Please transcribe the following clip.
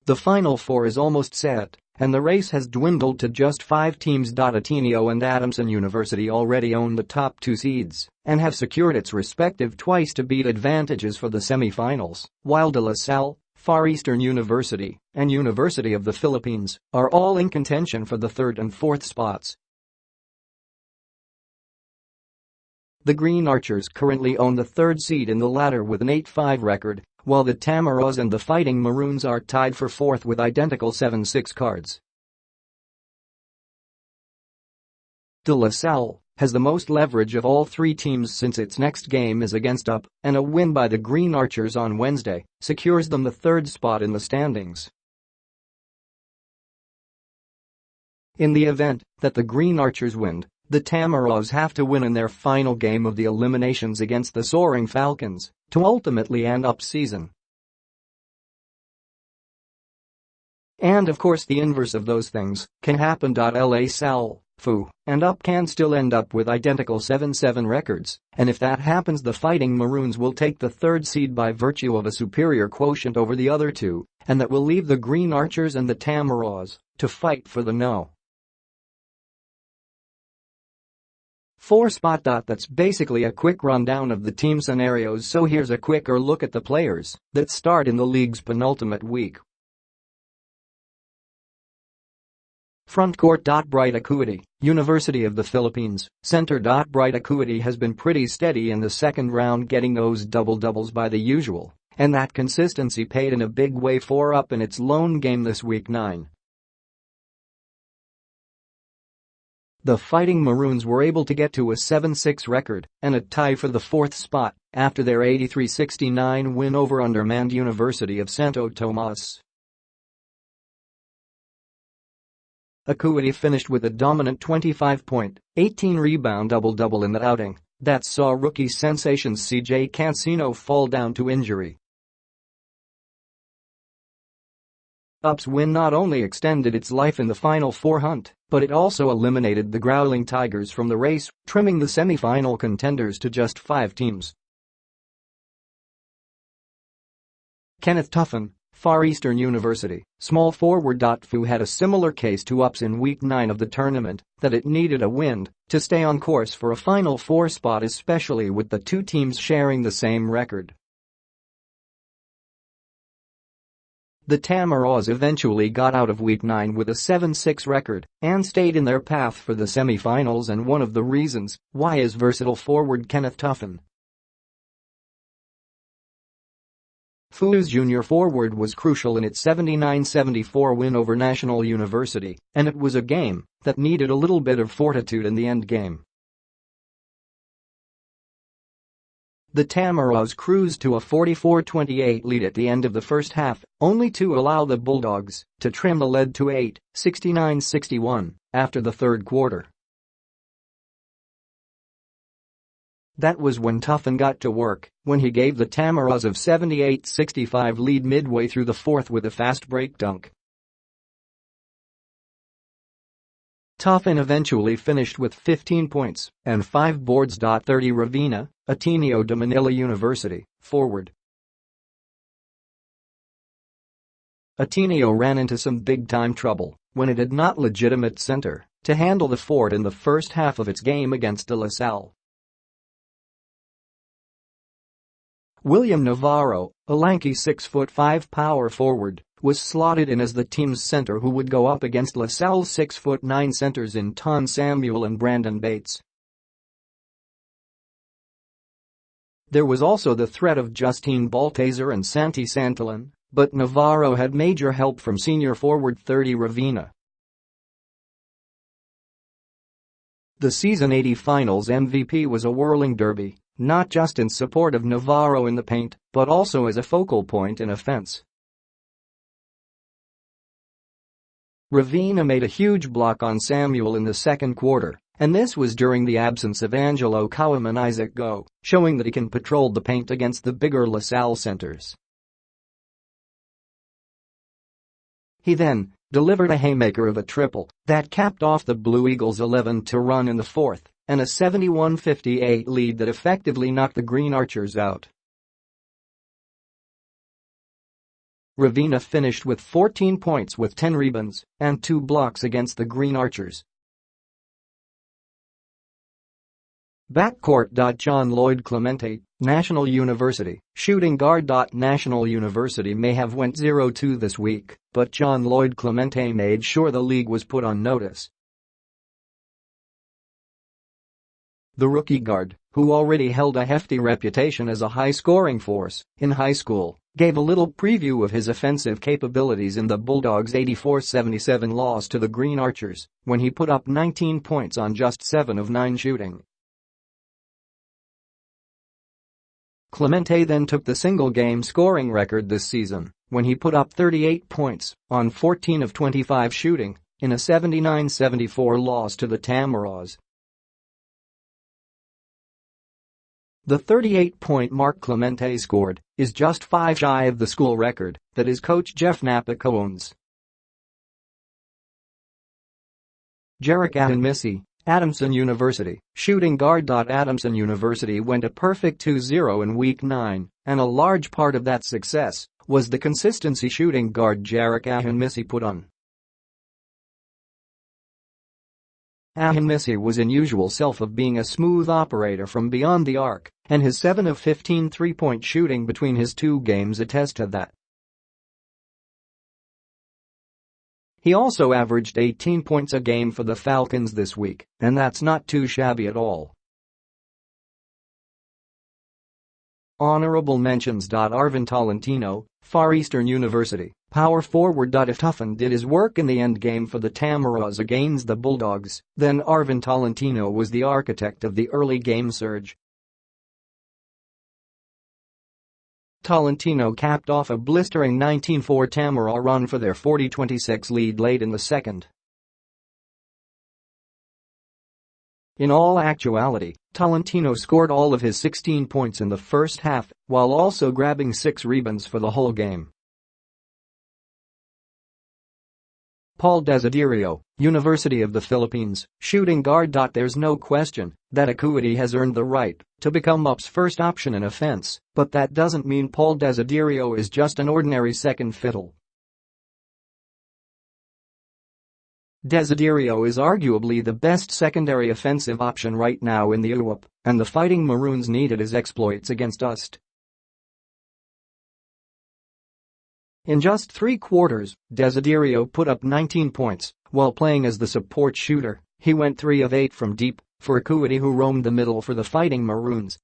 The Final Four is almost set, and the race has dwindled to just 5 teams. Ateneo and Adamson University already own the top 2 seeds and have secured its respective twice-to-beat advantages for the semifinals, while De La Salle, Far Eastern University, and University of the Philippines are all in contention for the 3rd and 4th spots. The Green Archers currently own the 3rd seed in the ladder with an 8-5 record, while the Tamaraws and the Fighting Maroons are tied for 4th with identical 7-6 cards. De La Salle has the most leverage of all 3 teams since its next game is against UAAP, and a win by the Green Archers on Wednesday secures them the 3rd spot in the standings. In the event that the Green Archers win, the Tamaraws have to win in their final game of the eliminations against the Soaring Falcons to ultimately end UAAP's season. And of course the inverse of those things can happen. La Salle, FU, and UAAP can still end up with identical 7-7 records, and if that happens the Fighting Maroons will take the 3rd seed by virtue of a superior quotient over the other 2, and that will leave the Green Archers and the Tamaraws to fight for the no. 4 spot. That's basically a quick rundown of the team scenarios, so here's a quicker look at the players that start in the league's penultimate week. Frontcourt. Bright Acuity, University of the Philippines, Center. Bright Acuity has been pretty steady in the second round, getting those double-doubles by the usual, and that consistency paid in a big way for UAAP in its lone game this week 9. The Fighting Maroons were able to get to a 7-6 record and a tie for the 4th spot after their 83-69 win over undermanned University of Santo Tomas. Acuity finished with a dominant 25-point, 18-rebound double-double in that outing that saw rookie sensation CJ Cancino fall down to injury. UAAP's win not only extended its life in the Final Four hunt, but it also eliminated the Growling Tigers from the race, trimming the semi-final contenders to just 5 teams. Kenneth Tuffin, Far Eastern University, small forward. FU had a similar case to UAAP's in Week 9 of the tournament, that it needed a win to stay on course for a Final Four spot, especially with the 2 teams sharing the same record. The Tamaraws eventually got out of Week 9 with a 7-6 record and stayed in their path for the semifinals, and one of the reasons why is versatile forward Kenneth Tuffin. FU's junior forward was crucial in its 79-74 win over National University, and it was a game that needed a little bit of fortitude in the end game. The Tamaraws cruised to a 44-28 lead at the end of the first half, only to allow the Bulldogs to trim the lead to 8, 69-61, after the 3rd quarter. That was when Tuffin got to work, when he gave the Tamaraws a 78-65 lead midway through the 4th with a fast break dunk. Tuffin eventually finished with 15 points and 5 boards. 30 Ravina, Ateneo de Manila University, forward. Ateneo ran into some big-time trouble when it had not legitimate center to handle the fort in the first half of its game against De La Salle. William Navarro, a lanky 6'5" power forward, was slotted in as the team's center, who would go up against La Salle's 6'9" centers in Ton Samuel and Brandon Bates. There was also the threat of Justine Baltazar and Santi Santillan, but Navarro had major help from senior forward 30 Ravina. The season 80 finals MVP was a whirling derby, not just in support of Navarro in the paint, but also as a focal point in offense. Ravina made a huge block on Samuel in the second quarter, and this was during the absence of Angelo Cowam and Isaac Go, showing that he can patrol the paint against the bigger La Salle centers. He then delivered a haymaker of a triple that capped off the Blue Eagles' 11-2 run in the fourth, and a 71-58 lead that effectively knocked the Green Archers out. Ravina finished with 14 points with 10 rebounds and 2 blocks against the Green Archers. Backcourt. John Lloyd Clemente, National University, shooting guard. National University may have went 0-2 this week, but John Lloyd Clemente made sure the league was put on notice. The rookie guard, who already held a hefty reputation as a high-scoring force in high school, gave a little preview of his offensive capabilities in the Bulldogs' 84-77 loss to the Green Archers when he put up 19 points on just 7 of 9 shooting. Clemente then took the single-game scoring record this season when he put up 38 points on 14 of 25 shooting in a 79-74 loss to the Tamaraws. The 38-point mark Clemente scored is just 5 shy of the school record that his coach Jeff Nappick owns. Jarek Ahenmisi, Adamson University, shooting guard. Adamson University went a perfect 2-0 in Week 9, and a large part of that success was the consistency shooting guard Jarek Ahenmisi put on. Ahenmisi was in usual self of being a smooth operator from beyond the arc, and his 7 of 15 three-point shooting between his 2 games attest to that. He also averaged 18 points a game for the Falcons this week, and that's not too shabby at all. Honorable mentions. Arvin Tolentino, Far Eastern University, power forward. If Tuffin did his work in the endgame for the Tamaraws against the Bulldogs, then Arvin Tolentino was the architect of the early game surge. Tolentino capped off a blistering 19-4 Tamaraw run for their 40-26 lead late in the second. In all actuality, Tolentino scored all of his 16 points in the first half, while also grabbing 6 rebounds for the whole game. Paul Desiderio, University of the Philippines, shooting guard. There's no question that Acuity has earned the right to become UP's first option in offense, but that doesn't mean Paul Desiderio is just an ordinary second fiddle. Desiderio is arguably the best secondary offensive option right now in the UAAP, and the Fighting Maroons needed his exploits against UST. In just 3 quarters, Desiderio put up 19 points. While playing as the support shooter, he went 3 of 8 from deep for Acuity, who roamed the middle for the Fighting Maroons.